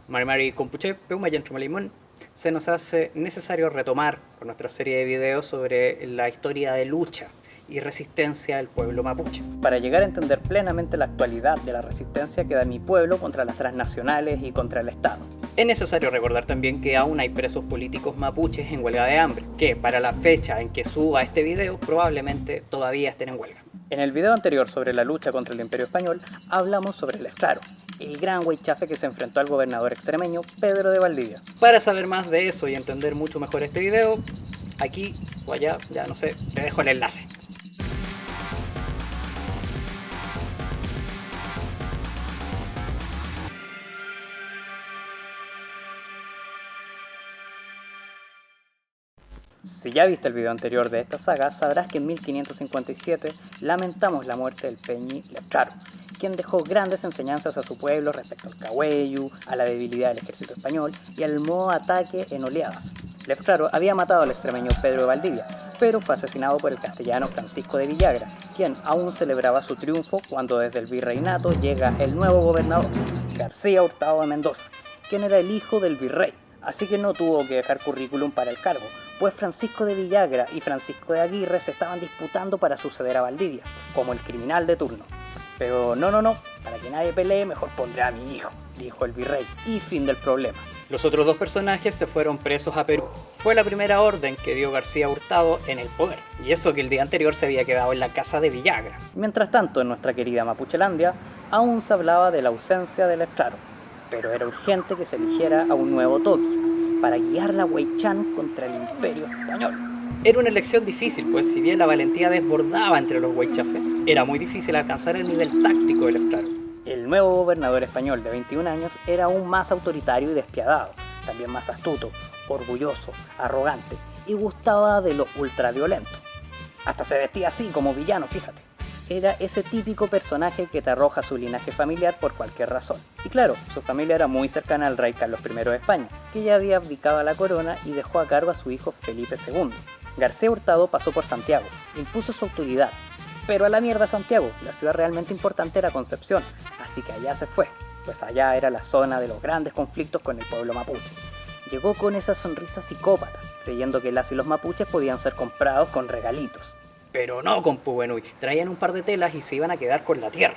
Mari Compuche, Peumayan Trumalimón, se nos hace necesario retomar con nuestra serie de videos sobre la historia de lucha y resistencia del pueblo mapuche, para llegar a entender plenamente la actualidad de la resistencia que da mi pueblo contra las transnacionales y contra el Estado. Es necesario recordar también que aún hay presos políticos mapuches en huelga de hambre, que para la fecha en que suba este video probablemente todavía estén en huelga. En el video anterior sobre la lucha contra el Imperio Español hablamos sobre el Leftaro, el gran huaychafe que se enfrentó al gobernador extremeño Pedro de Valdivia. Para saber más de eso y entender mucho mejor este video, aquí o allá, ya no sé, te dejo el enlace. Si ya viste el video anterior de esta saga, sabrás que en 1557 lamentamos la muerte del Peñi Leftaro, quien dejó grandes enseñanzas a su pueblo respecto al cahuellu, a la debilidad del ejército español y al modo ataque en oleadas. Leftaro había matado al extremeño Pedro de Valdivia, pero fue asesinado por el castellano Francisco de Villagra, quien aún celebraba su triunfo cuando desde el virreinato llega el nuevo gobernador, García Hurtado de Mendoza, quien era el hijo del virrey, así que no tuvo que dejar currículum para el cargo, pues Francisco de Villagra y Francisco de Aguirre se estaban disputando para suceder a Valdivia, como el criminal de turno. Pero no, para que nadie pelee mejor pondré a mi hijo, dijo el virrey, y fin del problema. Los otros dos personajes se fueron presos a Perú. Fue la primera orden que dio García Hurtado en el poder, y eso que el día anterior se había quedado en la casa de Villagra. Mientras tanto, en nuestra querida Mapuchelandia, aún se hablaba de la ausencia del Leftaro, pero era urgente que se eligiera a un nuevo toqui para guiar la Huaychán contra el Imperio Español. Era una elección difícil, pues si bien la valentía desbordaba entre los huaychafes, era muy difícil alcanzar el nivel táctico del Leftaro. El nuevo gobernador español de 21 años era aún más autoritario y despiadado, también más astuto, orgulloso, arrogante y gustaba de lo ultraviolento. Hasta se vestía así como villano, fíjate. Era ese típico personaje que te arroja su linaje familiar por cualquier razón. Y claro, su familia era muy cercana al rey Carlos I de España, que ya había abdicado a la corona y dejó a cargo a su hijo Felipe II. García Hurtado pasó por Santiago, impuso su autoridad, pero a la mierda Santiago, la ciudad realmente importante era Concepción, así que allá se fue, pues allá era la zona de los grandes conflictos con el pueblo mapuche. Llegó con esa sonrisa psicópata, creyendo que las y los mapuches podían ser comprados con regalitos. Pero no, compu Buenuy, traían un par de telas y se iban a quedar con la tierra.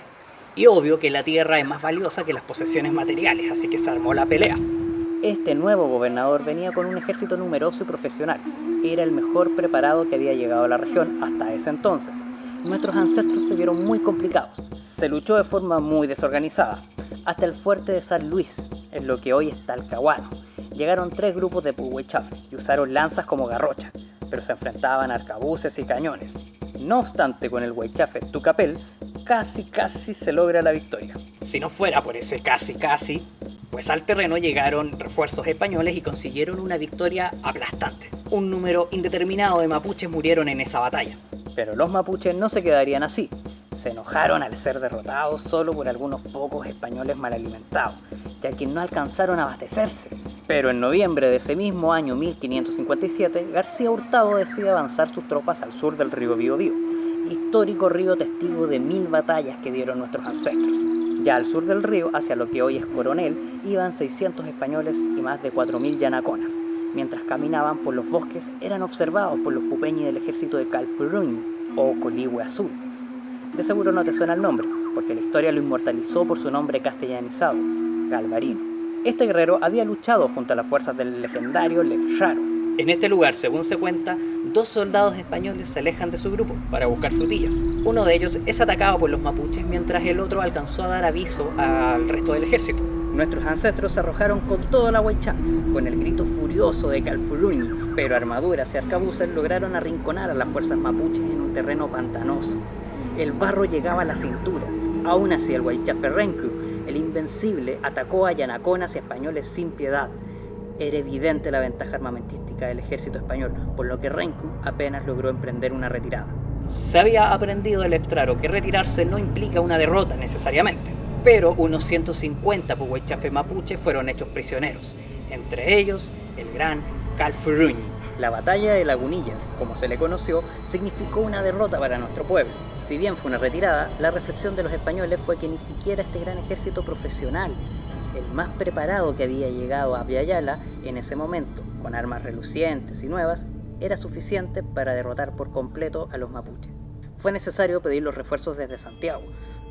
Y obvio que la tierra es más valiosa que las posesiones materiales, así que se armó la pelea. Este nuevo gobernador venía con un ejército numeroso y profesional. Era el mejor preparado que había llegado a la región hasta ese entonces. Nuestros ancestros se vieron muy complicados. Se luchó de forma muy desorganizada, hasta el fuerte de San Luis, en lo que hoy es Talcahuano. Llegaron 3 grupos de puhuaychafe y usaron lanzas como garrocha, pero se enfrentaban a arcabuces y cañones. No obstante, con el huaychafe Tucapel, casi se logra la victoria. Si no fuera por ese casi, pues al terreno llegaron refuerzos españoles y consiguieron una victoria aplastante. Un número indeterminado de mapuches murieron en esa batalla. Pero los mapuches no se quedarían así. Se enojaron al ser derrotados solo por algunos pocos españoles mal alimentados, ya que no alcanzaron a abastecerse. Pero en noviembre de ese mismo año 1557, García Hurtado decide avanzar sus tropas al sur del río Biobío, histórico río testigo de 1000 batallas que dieron nuestros ancestros. Ya al sur del río, hacia lo que hoy es Coronel, iban 600 españoles y más de 4000 yanaconas. Mientras caminaban por los bosques, eran observados por los pupeñi del ejército de Calfuruñi, o Coligüe Azul. De seguro no te suena el nombre, porque la historia lo inmortalizó por su nombre castellanizado, Galvarino. Este guerrero había luchado junto a las fuerzas del legendario Leftaro. En este lugar, según se cuenta, 2 soldados españoles se alejan de su grupo para buscar frutillas. Uno de ellos es atacado por los mapuches, mientras el otro alcanzó a dar aviso al resto del ejército. Nuestros ancestros se arrojaron con toda la Huaychán, con el grito furioso de Calfuruñi, pero armaduras y arcabuces lograron arrinconar a las fuerzas mapuches en un terreno pantanoso. El barro llegaba a la cintura. Aún así, el huaychafe Renku, el invencible, atacó a yanaconas y españoles sin piedad. Era evidente la ventaja armamentística del ejército español, por lo que Renku apenas logró emprender una retirada. Se había aprendido del Leftaro que retirarse no implica una derrota necesariamente, pero unos 150 puhuaychafe mapuche fueron hechos prisioneros, entre ellos el gran Calfuruñi. La batalla de Lagunillas, como se le conoció, significó una derrota para nuestro pueblo. Si bien fue una retirada, la reflexión de los españoles fue que ni siquiera este gran ejército profesional el más preparado que había llegado a Abya Yala en ese momento, con armas relucientes y nuevas, era suficiente para derrotar por completo a los mapuches. Fue necesario pedir los refuerzos desde Santiago.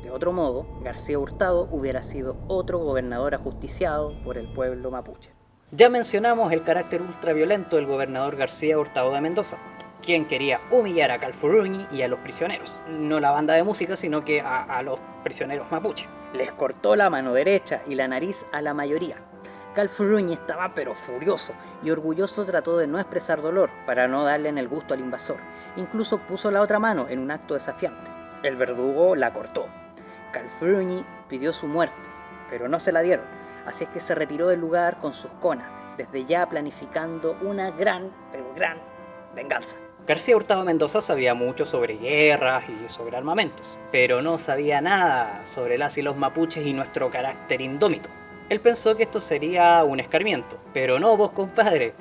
De otro modo, García Hurtado hubiera sido otro gobernador ajusticiado por el pueblo mapuche. Ya mencionamos el carácter ultraviolento del gobernador García Hurtado de Mendoza, quien quería humillar a Calfuruñi y a los prisioneros. No la banda de música, sino que a los prisioneros mapuche. Les cortó la mano derecha y la nariz a la mayoría. Calfuruñi estaba pero furioso y orgulloso trató de no expresar dolor para no darle en el gusto al invasor. Incluso puso la otra mano en un acto desafiante. El verdugo la cortó. Calfuruñi pidió su muerte, pero no se la dieron. Así es que se retiró del lugar con sus conas, desde ya planificando una gran venganza. García Hurtado Mendoza sabía mucho sobre guerras y sobre armamentos, pero no sabía nada sobre las y los mapuches y nuestro carácter indómito. Él pensó que esto sería un escarmiento, pero no, vos compadre.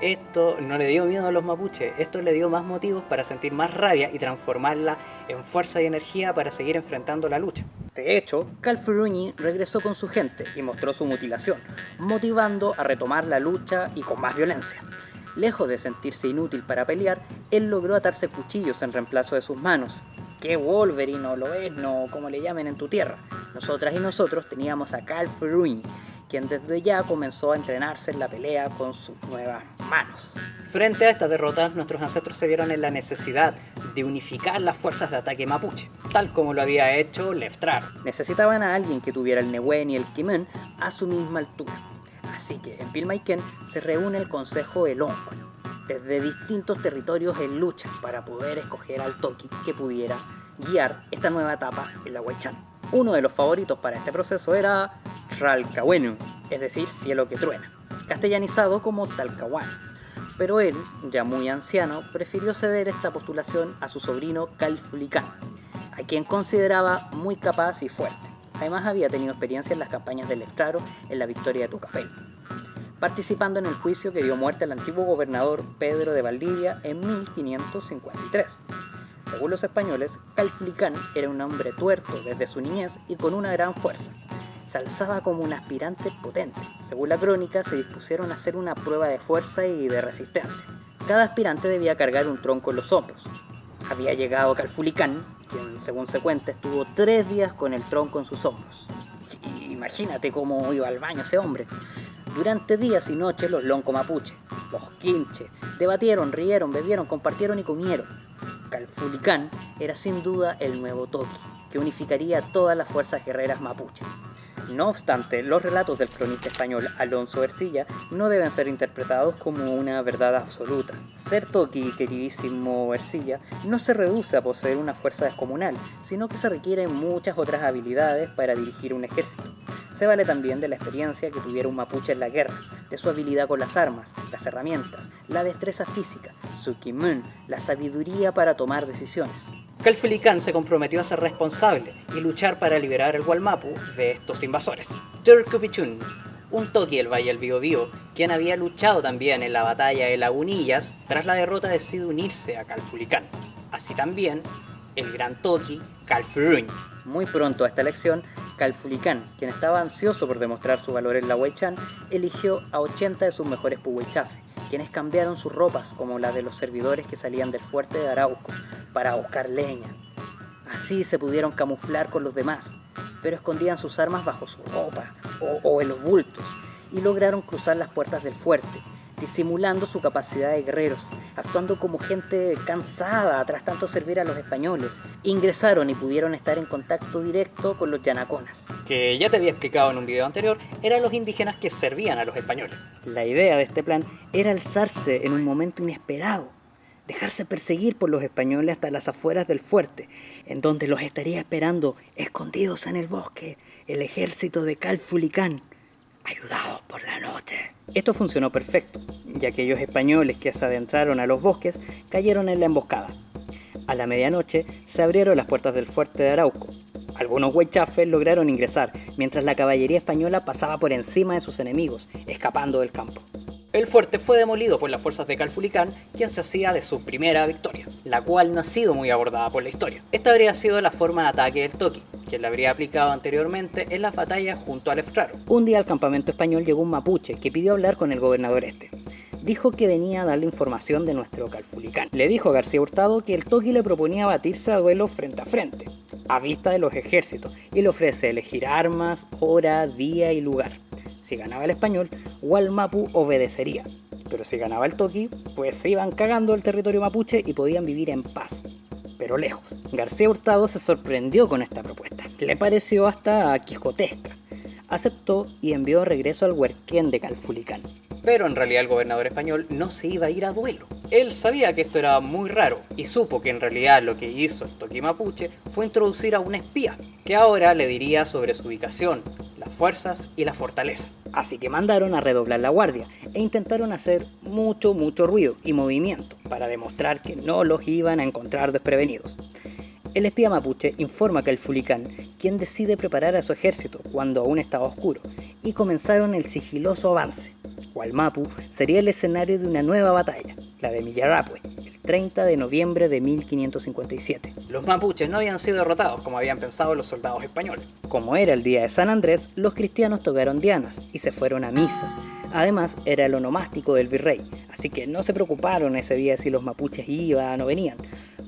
Esto no le dio miedo a los mapuches, esto le dio más motivos para sentir más rabia y transformarla en fuerza y energía para seguir enfrentando la lucha. De hecho, Calfuruñi regresó con su gente y mostró su mutilación, motivando a retomar la lucha y con más violencia. Lejos de sentirse inútil para pelear, él logró atarse cuchillos en reemplazo de sus manos. ¡Qué Wolverine o Lobezno, como le llamen en tu tierra! Nosotras y nosotros teníamos a Calfuruñi, quien desde ya comenzó a entrenarse en la pelea con sus nuevas manos. Frente a estas derrotas, nuestros ancestros se vieron en la necesidad de unificar las fuerzas de ataque mapuche, tal como lo había hecho Leftraro. Necesitaban a alguien que tuviera el Nehuen y el Quimen a su misma altura. Así que en Pilmaiquén se reúne el Consejo del Óncono, desde distintos territorios en lucha para poder escoger al Toqui que pudiera guiar esta nueva etapa en la Huaychán. Uno de los favoritos para este proceso era Ralcahueno, es decir, cielo que truena, castellanizado como Talcahuano. Pero él, ya muy anciano, prefirió ceder esta postulación a su sobrino Calfulicán, a quien consideraba muy capaz y fuerte. Además había tenido experiencia en las campañas de Leftraro en la victoria de Tucapel, participando en el juicio que dio muerte al antiguo gobernador Pedro de Valdivia en 1553. Según los españoles, Calfulicán era un hombre tuerto desde su niñez y con una gran fuerza. Se alzaba como un aspirante potente. Según la crónica, se dispusieron a hacer una prueba de fuerza y de resistencia. Cada aspirante debía cargar un tronco en los hombros. Había llegado Calfulicán, quien según se cuenta estuvo 3 días con el tronco en sus hombros. Imagínate cómo iba al baño ese hombre. Durante días y noches los lonco mapuche, los quinche, debatieron, rieron, bebieron, compartieron y comieron. Calfulicán era sin duda el nuevo Toqui, que unificaría todas las fuerzas guerreras mapuche. No obstante, los relatos del cronista español Alonso Ercilla no deben ser interpretados como una verdad absoluta. Ser Toqui, queridísimo Ercilla, no se reduce a poseer una fuerza descomunal, sino que se requieren muchas otras habilidades para dirigir un ejército. Se vale también de la experiencia que tuviera un mapuche en la guerra, de su habilidad con las armas, las herramientas, la destreza física, su quimun, la sabiduría para tomar decisiones. Calfulicán se comprometió a ser responsable y luchar para liberar el Gualmapu de estos invasores. Turcupichún, un Toqui del Valle del Biobío, quien había luchado también en la batalla de Lagunillas, tras la derrota decide unirse a Calfulicán. Así también el gran Toqui, Calfuruñi. Muy pronto a esta elección, Calfulicán, quien estaba ansioso por demostrar su valor en la Huaychán, eligió a 80 de sus mejores puhuaychafes, quienes cambiaron sus ropas como las de los servidores que salían del fuerte de Arauco para buscar leña. Así se pudieron camuflar con los demás, pero escondían sus armas bajo su ropa o en los bultos y lograron cruzar las puertas del fuerte, disimulando su capacidad de guerreros, actuando como gente cansada tras tanto servir a los españoles. Ingresaron y pudieron estar en contacto directo con los yanaconas, que ya te había explicado en un video anterior, eran los indígenas que servían a los españoles. La idea de este plan era alzarse en un momento inesperado, dejarse perseguir por los españoles hasta las afueras del fuerte, en donde los estaría esperando, escondidos en el bosque, el ejército de Calfulicán, ayudados por la noche. Esto funcionó perfecto, y aquellos españoles que se adentraron a los bosques cayeron en la emboscada. A la medianoche se abrieron las puertas del fuerte de Arauco. Algunos huaychafes lograron ingresar, mientras la caballería española pasaba por encima de sus enemigos, escapando del campo. El fuerte fue demolido por las fuerzas de Calfulicán, quien se hacía de su primera victoria, la cual no ha sido muy abordada por la historia. Esta habría sido la forma de ataque del Toqui, quien la habría aplicado anteriormente en las batallas junto al Eftraro. Un día al campamento español llegó un mapuche que pidió hablar con el gobernador este. Dijo que venía a darle información de nuestro Calfulicán. Le dijo a García Hurtado que el Toqui le proponía batirse a duelo frente a frente, a vista de los ejércitos, y le ofrece elegir armas, hora, día y lugar. Si ganaba el español, Hualmapu obedecería, pero si ganaba el Toqui, pues se iban cagando el territorio mapuche y podían vivir en paz, pero lejos. García Hurtado se sorprendió con esta propuesta, le pareció hasta quijotesca. Aceptó y envió de regreso al huerquén de Calfulicán. Pero en realidad el gobernador español no se iba a ir a duelo. Él sabía que esto era muy raro y supo que en realidad lo que hizo el Toqui mapuche fue introducir a un espía, que ahora le diría sobre su ubicación, las fuerzas y la fortaleza. Así que mandaron a redoblar la guardia e intentaron hacer mucho ruido y movimiento para demostrar que no los iban a encontrar desprevenidos. El espía mapuche informa a Calfulicán, quien decide preparar a su ejército cuando aún estaba oscuro, y comenzaron el sigiloso avance. Hualmapu sería el escenario de una nueva batalla, la de Millarapue, el 30 de noviembre de 1557. Los mapuches no habían sido derrotados como habían pensado los soldados españoles. Como era el día de San Andrés, los cristianos tocaron dianas y se fueron a misa. Además, era el onomástico del virrey, así que no se preocuparon ese día si los mapuches iban o venían.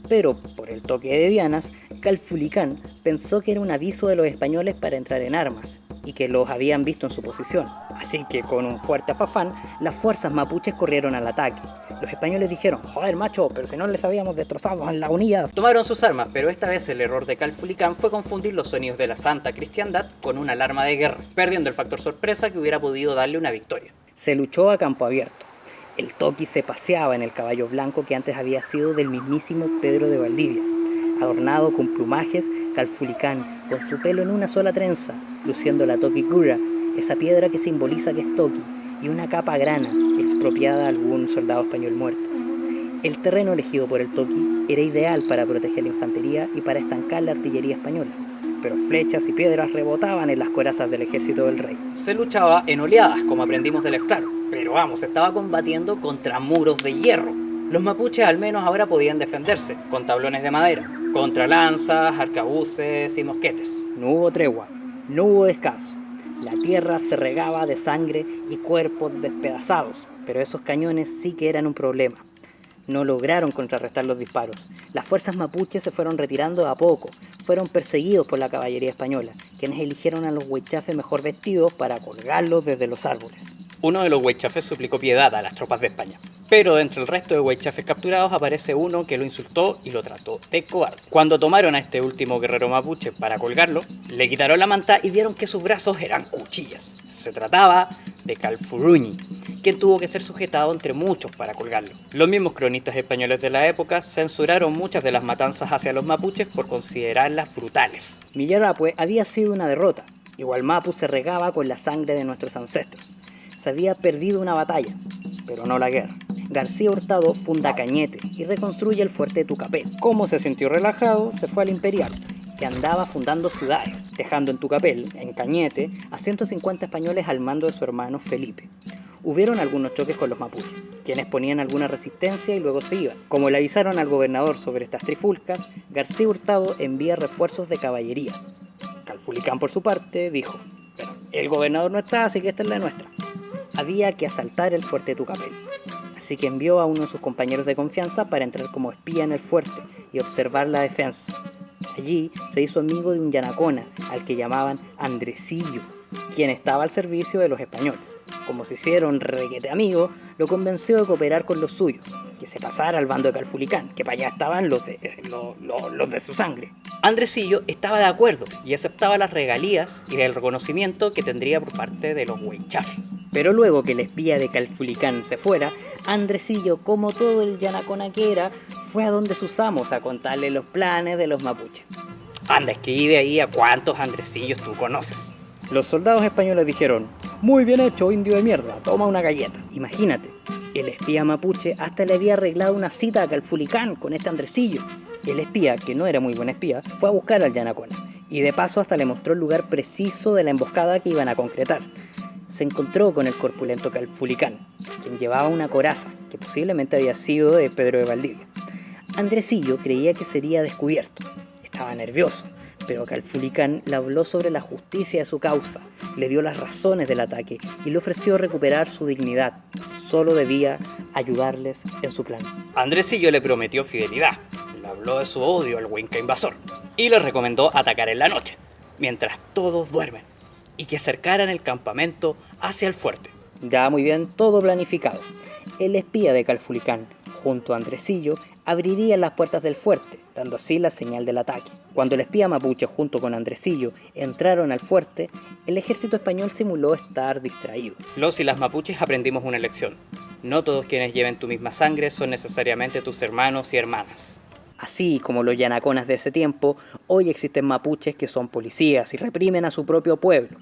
Pero, por el toque de dianas, Calfulicán pensó que era un aviso de los españoles para entrar en armas, y que los habían visto en su posición. Así que, con un fuerte afafán, las fuerzas mapuches corrieron al ataque. Los españoles dijeron: joder macho, pero si no les habíamos destrozado en la unidad. Tomaron sus armas, pero esta vez el error de Calfulicán fue confundir los sonidos de la santa cristiandad con una alarma de guerra, perdiendo el factor sorpresa que hubiera podido darle una victoria. Se luchó a campo abierto. El Toqui se paseaba en el caballo blanco que antes había sido del mismísimo Pedro de Valdivia. Adornado con plumajes, Calfulicán, con su pelo en una sola trenza, luciendo la Toqui Cura, esa piedra que simboliza que es Toqui, y una capa grana, expropiada a algún soldado español muerto. El terreno elegido por el Toqui era ideal para proteger la infantería y para estancar la artillería española, pero flechas y piedras rebotaban en las corazas del ejército del rey. Se luchaba en oleadas, como aprendimos del Eftraro, pero vamos, estaba combatiendo contra muros de hierro. Los mapuches al menos ahora podían defenderse, con tablones de madera, contra lanzas, arcabuces y mosquetes. No hubo tregua, no hubo descanso. La tierra se regaba de sangre y cuerpos despedazados, pero esos cañones sí que eran un problema. No lograron contrarrestar los disparos. Las fuerzas mapuches se fueron retirando de a poco. Fueron perseguidos por la caballería española, quienes eligieron a los huaychafes mejor vestidos para colgarlos desde los árboles. Uno de los huaychafes suplicó piedad a las tropas de España, pero entre el resto de huaychafes capturados aparece uno que lo insultó y lo trató de cobarde. Cuando tomaron a este último guerrero mapuche para colgarlo, le quitaron la manta y vieron que sus brazos eran cuchillas. Se trataba de Calfuruñi, quien tuvo que ser sujetado entre muchos para colgarlo. Los mismos cronistas españoles de la época censuraron muchas de las matanzas hacia los mapuches por considerarlas brutales. Millarapue había sido una derrota, y Hualmapu se regaba con la sangre de nuestros ancestros. Se había perdido una batalla, pero no la guerra. García Hurtado funda Cañete y reconstruye el fuerte de Tucapel. Como se sintió relajado, se fue al Imperial, que andaba fundando ciudades, dejando en Tucapel, en Cañete, a 150 españoles al mando de su hermano Felipe. Hubieron algunos choques con los mapuches, quienes ponían alguna resistencia y luego se iban. Como le avisaron al gobernador sobre estas trifulcas, García Hurtado envía refuerzos de caballería. Calfulicán, por su parte, dijo: pero el gobernador no está, así que esta es la nuestra. Había que asaltar el fuerte de Tucapel, así que envió a uno de sus compañeros de confianza para entrar como espía en el fuerte y observar la defensa. Allí se hizo amigo de un yanacona, al que llamaban Andresillo, quien estaba al servicio de los españoles. Como se hicieron requete amigos, lo convenció de cooperar con los suyos, que se pasara al bando de Calfulicán, que para allá estaban los de su sangre. Andresillo estaba de acuerdo y aceptaba las regalías y el reconocimiento que tendría por parte de los huaychafes. Pero luego que el espía de Calfulicán se fuera, Andresillo, como todo el yanacona que era, fue a donde sus amos a contarle los planes de los mapuches. Anda, escribe ahí a cuántos Andresillos tú conoces. Los soldados españoles dijeron: muy bien hecho, indio de mierda, toma una galleta. Imagínate, el espía mapuche hasta le había arreglado una cita a Calfulicán con este Andresillo. El espía, que no era muy buen espía, fue a buscar al yanacona y de paso hasta le mostró el lugar preciso de la emboscada que iban a concretar. Se encontró con el corpulento Calfulicán, quien llevaba una coraza, que posiblemente había sido de Pedro de Valdivia. Andresillo creía que sería descubierto. Estaba nervioso, pero Calfulicán le habló sobre la justicia de su causa, le dio las razones del ataque y le ofreció recuperar su dignidad. Solo debía ayudarles en su plan. Andresillo le prometió fidelidad, le habló de su odio al Huinca invasor y le recomendó atacar en la noche, mientras todos duermen, y que acercaran el campamento hacia el fuerte. Ya muy bien, todo planificado. El espía de Calfulicán, junto a Andresillo, abriría las puertas del fuerte, dando así la señal del ataque. Cuando el espía mapuche junto con Andresillo entraron al fuerte, el ejército español simuló estar distraído. Los y las mapuches aprendimos una lección. No todos quienes lleven tu misma sangre son necesariamente tus hermanos y hermanas. Así como los yanaconas de ese tiempo, hoy existen mapuches que son policías y reprimen a su propio pueblo.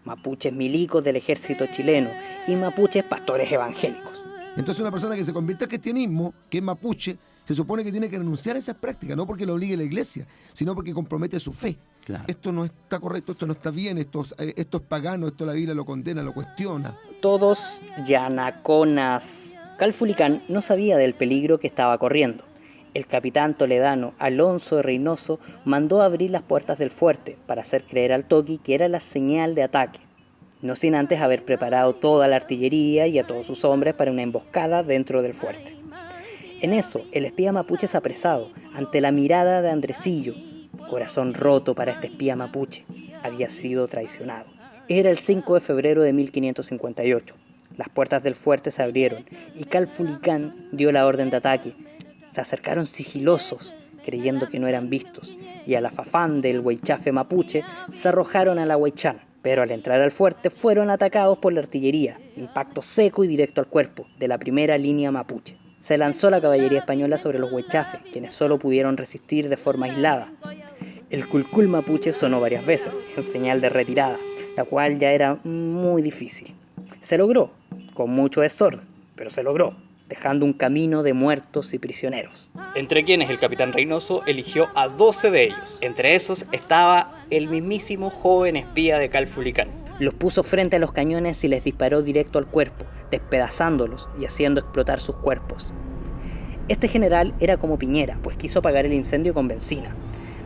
Mapuches milicos del ejército chileno y mapuches pastores evangélicos. Entonces una persona que se convierte al cristianismo, que es mapuche, se supone que tiene que renunciar a esas prácticas, no porque lo obligue la iglesia, sino porque compromete su fe. Claro. Esto no está correcto, esto no está bien, esto es pagano, esto la Biblia lo condena, lo cuestiona. Todos yanaconas. Calfulicán no sabía del peligro que estaba corriendo. El capitán toledano Alonso de Reynoso mandó abrir las puertas del fuerte para hacer creer al Toqui que era la señal de ataque, no sin antes haber preparado toda la artillería y a todos sus hombres para una emboscada dentro del fuerte. En eso, el espía mapuche es apresado ante la mirada de Andresillo. Corazón roto para este espía mapuche, había sido traicionado. Era el 5 de febrero de 1558. Las puertas del fuerte se abrieron y Calfulicán dio la orden de ataque. Se acercaron sigilosos, creyendo que no eran vistos, y al afafán del huaychafe mapuche se arrojaron a la huaychán. Pero al entrar al fuerte fueron atacados por la artillería, impacto seco y directo al cuerpo de la primera línea mapuche. Se lanzó la caballería española sobre los huaychafes, quienes solo pudieron resistir de forma aislada. El culcul mapuche sonó varias veces, en señal de retirada, la cual ya era muy difícil. Se logró, con mucho desorden, pero se logró, dejando un camino de muertos y prisioneros. Entre quienes el capitán Reynoso eligió a 12 de ellos. Entre esos estaba el mismísimo joven espía de Calfulicán. Los puso frente a los cañones y les disparó directo al cuerpo, despedazándolos y haciendo explotar sus cuerpos. Este general era como Piñera, pues quiso apagar el incendio con benzina.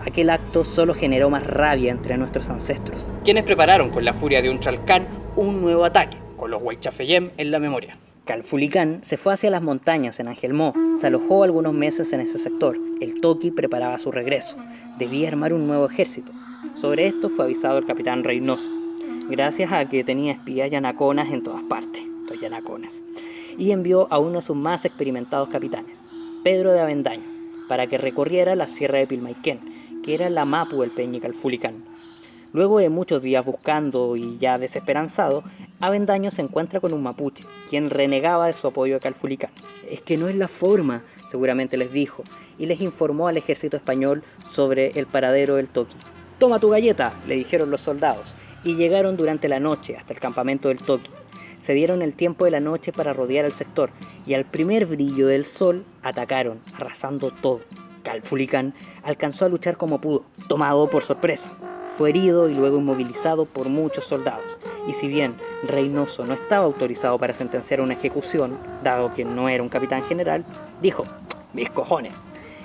Aquel acto solo generó más rabia entre nuestros ancestros, quienes prepararon con la furia de un Chalcán un nuevo ataque, con los Huaychafeyem en la memoria. Calfulicán se fue hacia las montañas en Angelmó, se alojó algunos meses en ese sector. El Toqui preparaba su regreso, debía armar un nuevo ejército. Sobre esto fue avisado el capitán Reynoso, gracias a que tenía espías yanaconas en todas partes, los yanaconas, y envió a uno de sus más experimentados capitanes, Pedro de Avendaño, para que recorriera la sierra de Pilmaiquén, que era la mapu del Peñi Calfulicán. Luego de muchos días buscando y ya desesperanzado, Avendaño se encuentra con un mapuche, quien renegaba de su apoyo a Calfulicán. Es que no es la forma, seguramente les dijo, y les informó al ejército español sobre el paradero del Toqui. «Toma tu galleta», le dijeron los soldados, y llegaron durante la noche hasta el campamento del Toqui. Se dieron el tiempo de la noche para rodear el sector, y al primer brillo del sol atacaron, arrasando todo. Calfulicán alcanzó a luchar como pudo, tomado por sorpresa. Fue herido y luego inmovilizado por muchos soldados, y si bien Reynoso no estaba autorizado para sentenciar una ejecución, dado que no era un capitán general, dijo, «mis cojones»,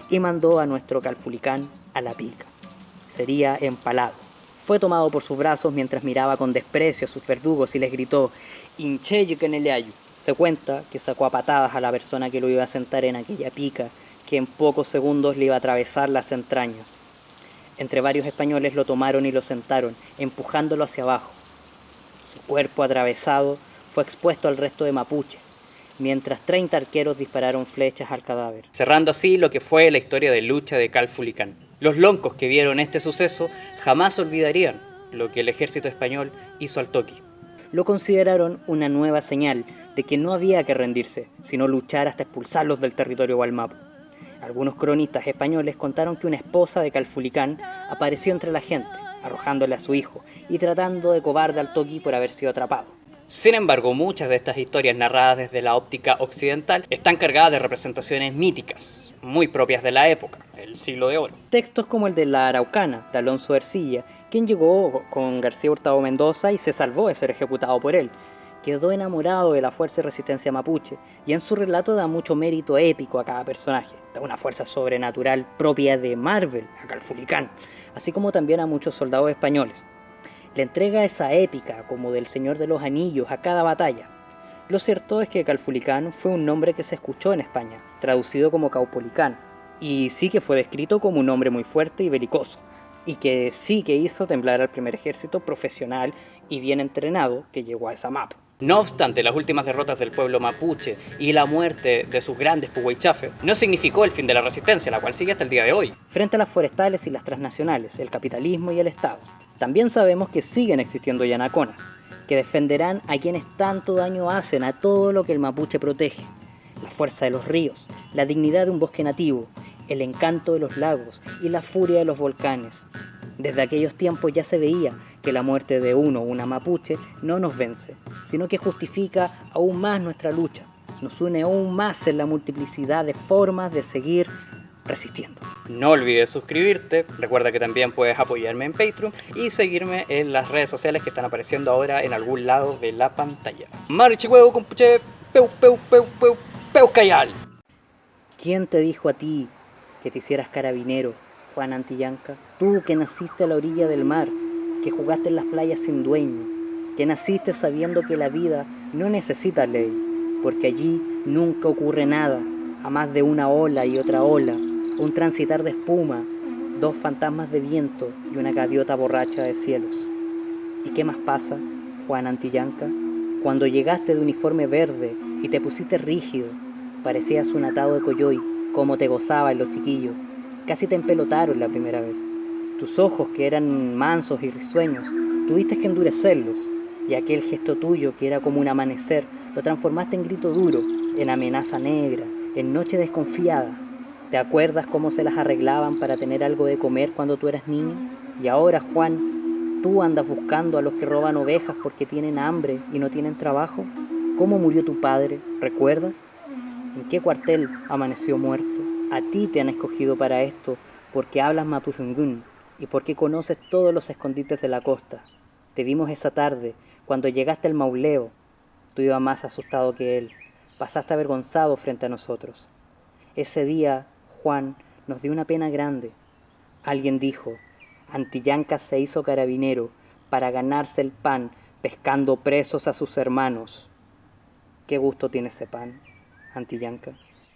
y mandó a nuestro Calfulicán a la pica. Sería empalado. Fue tomado por sus brazos mientras miraba con desprecio a sus verdugos y les gritó, «Incheyo que neleayu». Se cuenta que sacó a patadas a la persona que lo iba a sentar en aquella pica, que en pocos segundos le iba a atravesar las entrañas. Entre varios españoles lo tomaron y lo sentaron, empujándolo hacia abajo. Su cuerpo atravesado fue expuesto al resto de mapuche, mientras 30 arqueros dispararon flechas al cadáver. Cerrando así lo que fue la historia de lucha de Calfulicán. Los loncos que vieron este suceso jamás olvidarían lo que el ejército español hizo al Toqui. Lo consideraron una nueva señal de que no había que rendirse, sino luchar hasta expulsarlos del territorio gualmapu. Algunos cronistas españoles contaron que una esposa de Calfulicán apareció entre la gente, arrojándole a su hijo y tratando de cobarde al Toqui por haber sido atrapado. Sin embargo, muchas de estas historias narradas desde la óptica occidental están cargadas de representaciones míticas, muy propias de la época, el siglo de oro. Textos como el de La Araucana, de Alonso de Ercilla, quien llegó con García Hurtado Mendoza y se salvó de ser ejecutado por él, quedó enamorado de la fuerza y resistencia mapuche, y en su relato da mucho mérito épico a cada personaje, da una fuerza sobrenatural propia de Marvel a Calfulicán, así como también a muchos soldados españoles. Le entrega esa épica como del Señor de los Anillos a cada batalla. Lo cierto es que Calfulicán fue un nombre que se escuchó en España, traducido como Caupolicán, y sí que fue descrito como un hombre muy fuerte y belicoso, y que sí que hizo temblar al primer ejército profesional y bien entrenado que llegó a esa mapa. No obstante, las últimas derrotas del pueblo mapuche y la muerte de sus grandes puhuaychafes no significó el fin de la resistencia, la cual sigue hasta el día de hoy. Frente a las forestales y las transnacionales, el capitalismo y el Estado, también sabemos que siguen existiendo yanaconas, que defenderán a quienes tanto daño hacen a todo lo que el mapuche protege. La fuerza de los ríos, la dignidad de un bosque nativo, el encanto de los lagos y la furia de los volcanes. Desde aquellos tiempos ya se veía que la muerte de uno o una mapuche no nos vence, sino que justifica aún más nuestra lucha, nos une aún más en la multiplicidad de formas de seguir resistiendo. No olvides suscribirte, recuerda que también puedes apoyarme en Patreon y seguirme en las redes sociales que están apareciendo ahora en algún lado de la pantalla. Marichihuevo, compuche, peucayal. ¿Quién te dijo a ti que te hicieras carabinero, Juan Antillanca? Tú que naciste a la orilla del mar, que jugaste en las playas sin dueño, que naciste sabiendo que la vida no necesita ley, porque allí nunca ocurre nada, a más de una ola y otra ola, un transitar de espuma, dos fantasmas de viento y una gaviota borracha de cielos. ¿Y qué más pasa, Juan Antillanca? Cuando llegaste de uniforme verde y te pusiste rígido, parecías un atado de coyoy, como te gozaban los chiquillos. Casi te empelotaron la primera vez. Tus ojos, que eran mansos y risueños, tuviste que endurecerlos, y aquel gesto tuyo, que era como un amanecer, lo transformaste en grito duro, en amenaza negra, en noche desconfiada. ¿Te acuerdas cómo se las arreglaban para tener algo de comer cuando tú eras niño? Y ahora, Juan, ¿tú andas buscando a los que roban ovejas porque tienen hambre y no tienen trabajo? ¿Cómo murió tu padre? ¿Recuerdas? ¿En qué cuartel amaneció muerto? A ti te han escogido para esto porque hablas mapuzungún y porque conoces todos los escondites de la costa. Te vimos esa tarde, cuando llegaste al Mauleo. Tú ibas más asustado que él. Pasaste avergonzado frente a nosotros. Ese día, Juan, nos dio una pena grande. Alguien dijo, Antillanca se hizo carabinero para ganarse el pan pescando presos a sus hermanos. ¿Qué gusto tiene ese pan, Antillanca?